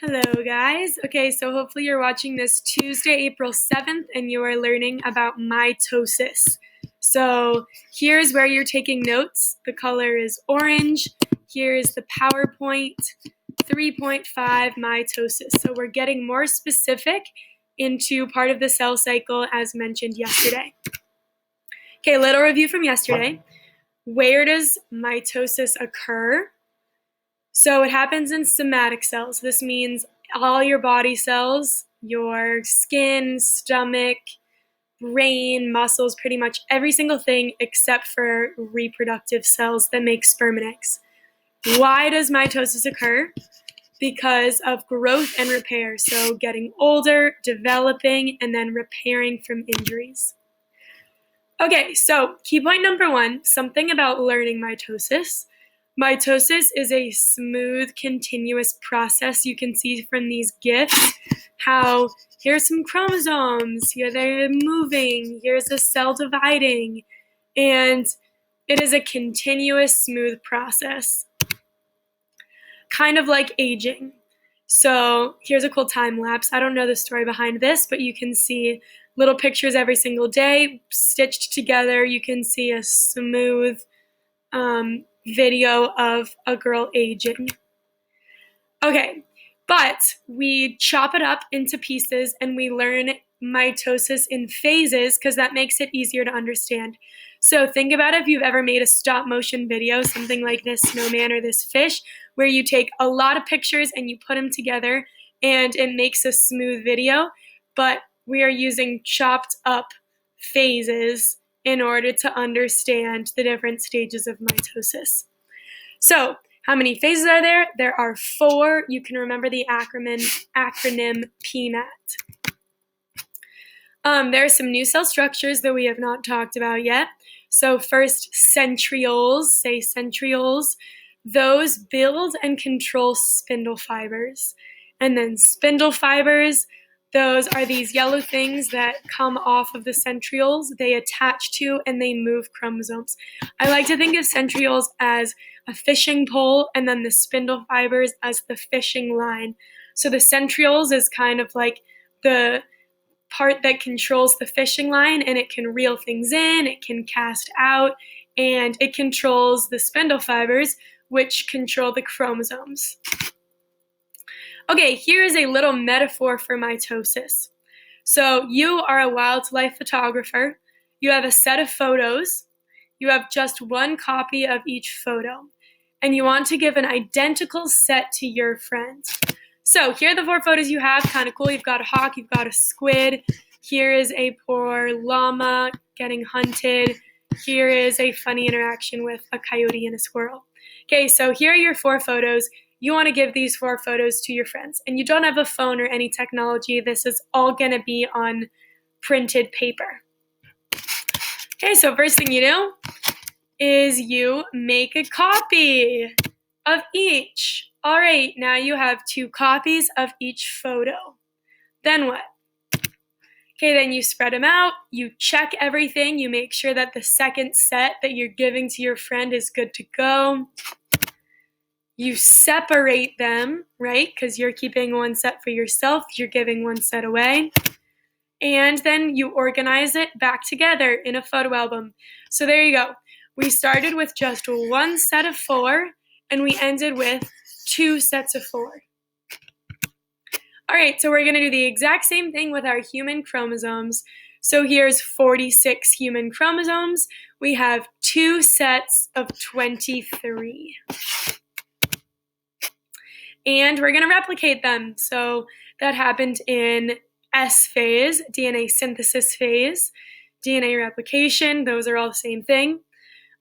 Hello, guys. Okay, so hopefully you're watching this Tuesday, April 7th, and you are learning about mitosis. So here's where you're taking notes. The color is orange. Here's the PowerPoint 3.5 mitosis. So we're getting more specific into part of the cell cycle as mentioned yesterday. Okay, little review from yesterday. Where does mitosis occur? So it happens in somatic cells. This means all your body cells, your skin, stomach, brain, muscles, pretty much every single thing except for reproductive cells that make sperm and eggs. Why does mitosis occur? Because of growth and repair. So getting older, developing, and then repairing from injuries. Okay, so key point number one, something about learning mitosis. Mitosis is a smooth, continuous process. You can see from these GIFs how here's some chromosomes, here they're moving, here's a cell dividing, and it is a continuous, smooth process. Kind of like aging. So here's a cool time lapse. I don't know the story behind this, but you can see little pictures every single day stitched together. You can see a smooth video of a girl aging. Okay, but we chop it up into pieces and we learn mitosis in phases because that makes it easier to understand. So think about if you've ever made a stop motion video, something like this snowman or this fish, where you take a lot of pictures and you put them together and it makes a smooth video, but we are using chopped up phases in order to understand the different stages of mitosis. So, how many phases are there? There are 4. You can remember the acronym PMAT. There are some new cell structures that we have not talked about yet. So first, centrioles, say centrioles. Those build and control spindle fibers. And then spindle fibers, those are these yellow things that come off of the centrioles. They attach to and they move chromosomes. I like to think of centrioles as a fishing pole and then the spindle fibers as the fishing line. So the centrioles is kind of like the part that controls the fishing line, and it can reel things in, it can cast out, and it controls the spindle fibers, which control the chromosomes. Okay, here's a little metaphor for mitosis. So you are a wildlife photographer. You have a set of photos. You have just one copy of each photo. And you want to give an identical set to your friends. So here are the 4 photos you have. Kind of cool. You've got a hawk. You've got a squid. Here is a poor llama getting hunted. Here is a funny interaction with a coyote and a squirrel. Okay, so here are your 4 photos. You want to give these 4 photos to your friends. And you don't have a phone or any technology. This is all going to be on printed paper. Okay, so first thing you do is you make a copy of each. All right, now you have 2 copies of each photo. Then what? Okay, then you spread them out. You check everything. You make sure that the second set that you're giving to your friend is good to go. You separate them, right? Because you're keeping one set for yourself. You're giving one set away. And then you organize it back together in a photo album. So there you go. We started with just 1 set of 4, and we ended with 2 sets of 4. All right, so we're going to do the exact same thing with our human chromosomes. So here's 46 human chromosomes. We have 2 sets of 23. And we're going to replicate them. So that happened in S phase, DNA synthesis phase, DNA replication. Those are all the same thing.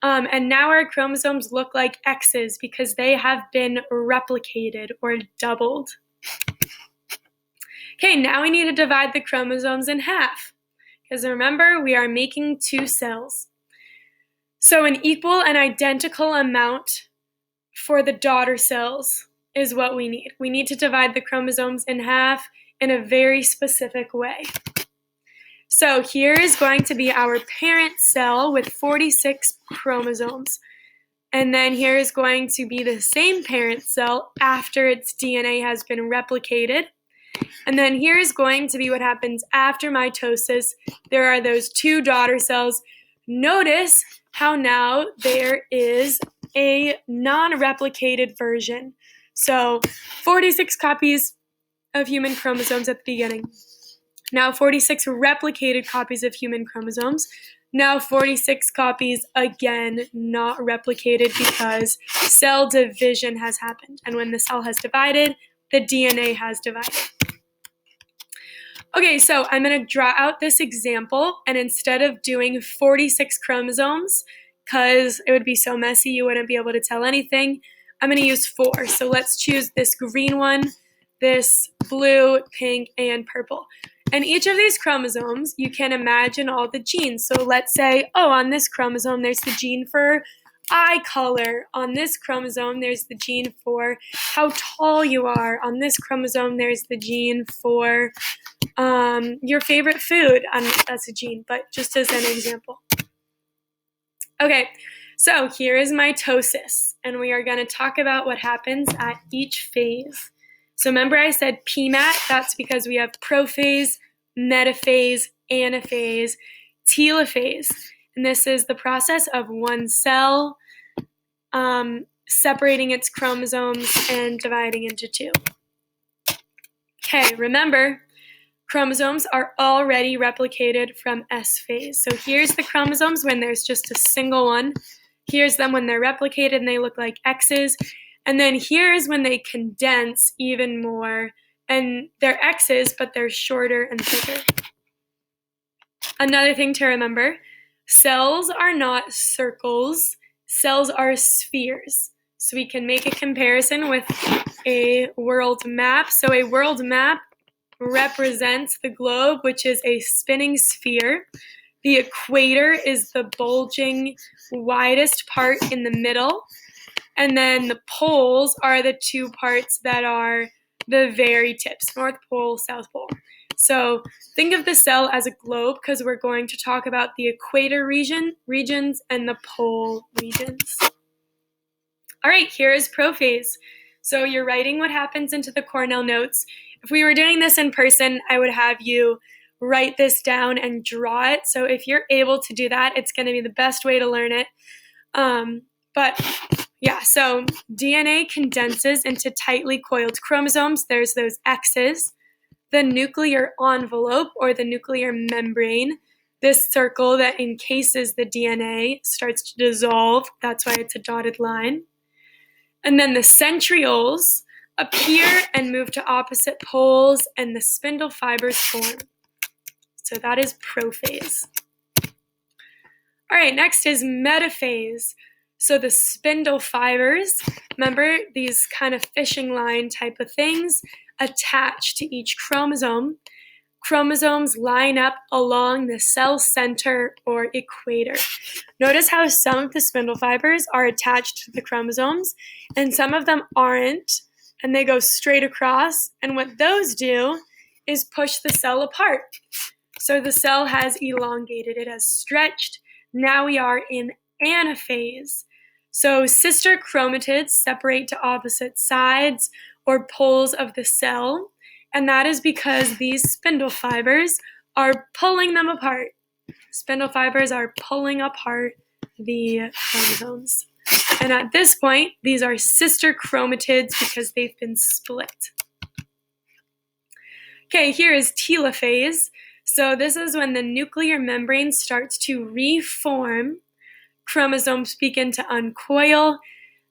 And now our chromosomes look like X's because they have been replicated or doubled. Okay, now we need to divide the chromosomes in half. Because remember, we are making 2 cells. So an equal and identical amount for the daughter cells is what we need. We need to divide the chromosomes in half in a very specific way. So here is going to be our parent cell with 46 chromosomes. And then here is going to be the same parent cell after its DNA has been replicated. And then here is going to be what happens after mitosis. There are those two daughter cells. Notice how now there is a non-replicated version. So 46 copies of human chromosomes at the beginning. Now 46 replicated copies of human chromosomes. Now 46 copies again not replicated because cell division has happened. And when the cell has divided, the DNA has divided. Okay, so I'm going to draw out this example, and instead of doing 46 chromosomes, because it would be so messy you wouldn't be able to tell anything, I'm going to use 4. So let's choose this green one, this blue, pink, and purple. And each of these chromosomes, you can imagine all the genes. So let's say, oh, on this chromosome, there's the gene for eye color. On this chromosome, there's the gene for how tall you are. On this chromosome, there's the gene for your favorite food. That's a gene, but just as an example. Okay, so here is mitosis, and we are going to talk about what happens at each phase. So remember I said PMAT, that's because we have prophase, metaphase, anaphase, telophase. And this is the process of one cell separating its chromosomes and dividing into 2. Okay, remember, chromosomes are already replicated from S phase. So here's the chromosomes when there's just a single one. Here's them when they're replicated and they look like X's. And then here's when they condense even more, and they're X's, but they're shorter and thicker. Another thing to remember, cells are not circles, cells are spheres. So we can make a comparison with a world map. So a world map represents the globe, which is a spinning sphere. The equator is the bulging, widest part in the middle. And then the poles are the 2 parts that are the very tips, North Pole, South Pole. So think of the cell as a globe because we're going to talk about the equator regions and the pole regions. All right, here is prophase. So you're writing what happens into the Cornell notes. If we were doing this in person, I would have you write this down and draw it. So if you're able to do that, it's going to be the best way to learn it. So DNA condenses into tightly coiled chromosomes. There's those X's. The nuclear envelope, or the nuclear membrane, this circle that encases the DNA, starts to dissolve. That's why it's a dotted line. And then the centrioles appear and move to opposite poles, and the spindle fibers form. So that is prophase. All right, next is metaphase. So the spindle fibers, remember these kind of fishing line type of things, attach to each chromosome. Chromosomes line up along the cell center or equator. Notice how some of the spindle fibers are attached to the chromosomes and some of them aren't, and they go straight across. And what those do is push the cell apart. So the cell has elongated, it has stretched. Now we are in anaphase. So sister chromatids separate to opposite sides or poles of the cell, and that is because these spindle fibers are pulling them apart. Spindle fibers are pulling apart the chromosomes. And at this point, these are sister chromatids because they've been split. Okay, here is telophase. So this is when the nuclear membrane starts to reform, chromosomes begin to uncoil,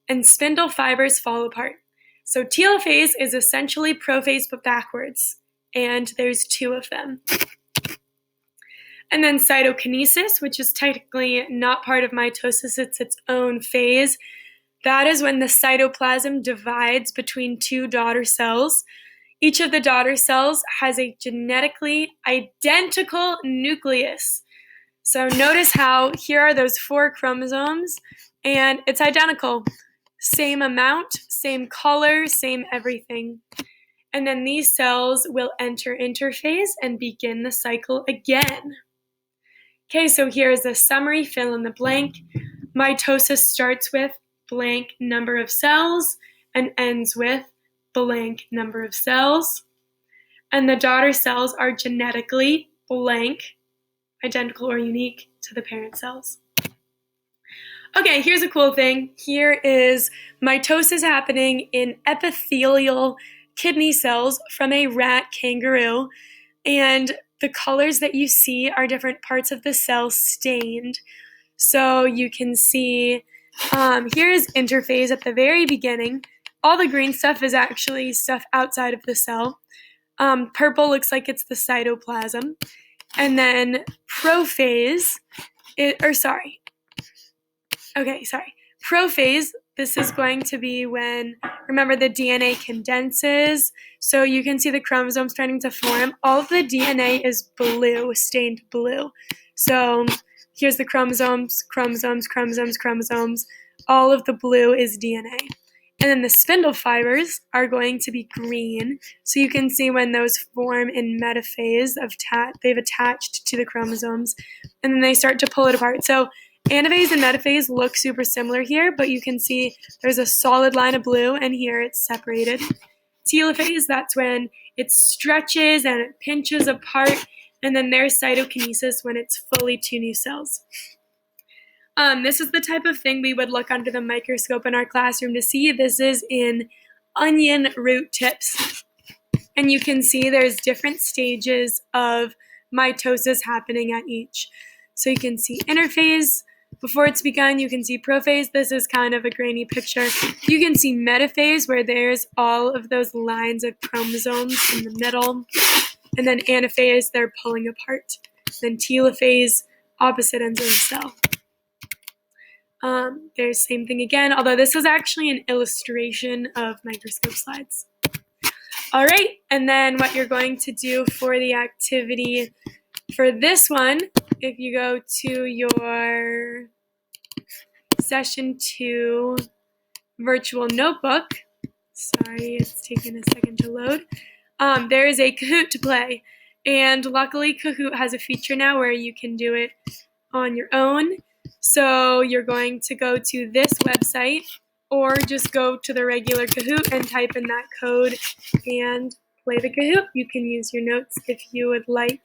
and spindle fibers fall apart. So telophase is essentially prophase but backwards, and there's 2 of them. And then cytokinesis, which is technically not part of mitosis, it's its own phase. That is when the cytoplasm divides between 2 daughter cells. Each of the daughter cells has a genetically identical nucleus. So notice how here are those 4 chromosomes, and it's identical. Same amount, same color, same everything. And then these cells will enter interphase and begin the cycle again. Okay, so here's a summary fill in the blank. Mitosis starts with blank number of cells and ends with blank number of cells. And the daughter cells are genetically blank, identical or unique to the parent cells. Okay, here's a cool thing. Here is mitosis happening in epithelial kidney cells from a rat kangaroo. And the colors that you see are different parts of the cell stained. So you can see here's interphase at the very beginning. All the green stuff is actually stuff outside of the cell. Purple looks like it's the cytoplasm. And then prophase, prophase, this is going to be when, remember, the DNA condenses. So you can see the chromosomes starting to form. All of the DNA is blue, stained blue. So here's the chromosomes. All of the blue is DNA. And then the spindle fibers are going to be green. So you can see when those form in metaphase, they've attached to the chromosomes, and then they start to pull it apart. So anaphase and metaphase look super similar here, but you can see there's a solid line of blue, and here it's separated. Telophase, that's when it stretches and it pinches apart, and then there's cytokinesis when it's fully two new cells. This is the type of thing we would look under the microscope in our classroom to see. This is in onion root tips. And you can see there's different stages of mitosis happening at each. So you can see interphase. Before it's begun, you can see prophase. This is kind of a grainy picture. You can see metaphase, where there's all of those lines of chromosomes in the middle. And then anaphase, they're pulling apart. Then telophase, opposite ends of the cell. There's same thing again, although this is actually an illustration of microscope slides. All right, and then what you're going to do for the activity for this one, if you go to your session 2 virtual notebook, sorry, it's taking a second to load, there is a Kahoot to play. And luckily Kahoot has a feature now where you can do it on your own. So you're going to go to this website, or just go to the regular Kahoot and type in that code and play the Kahoot. You can use your notes if you would like.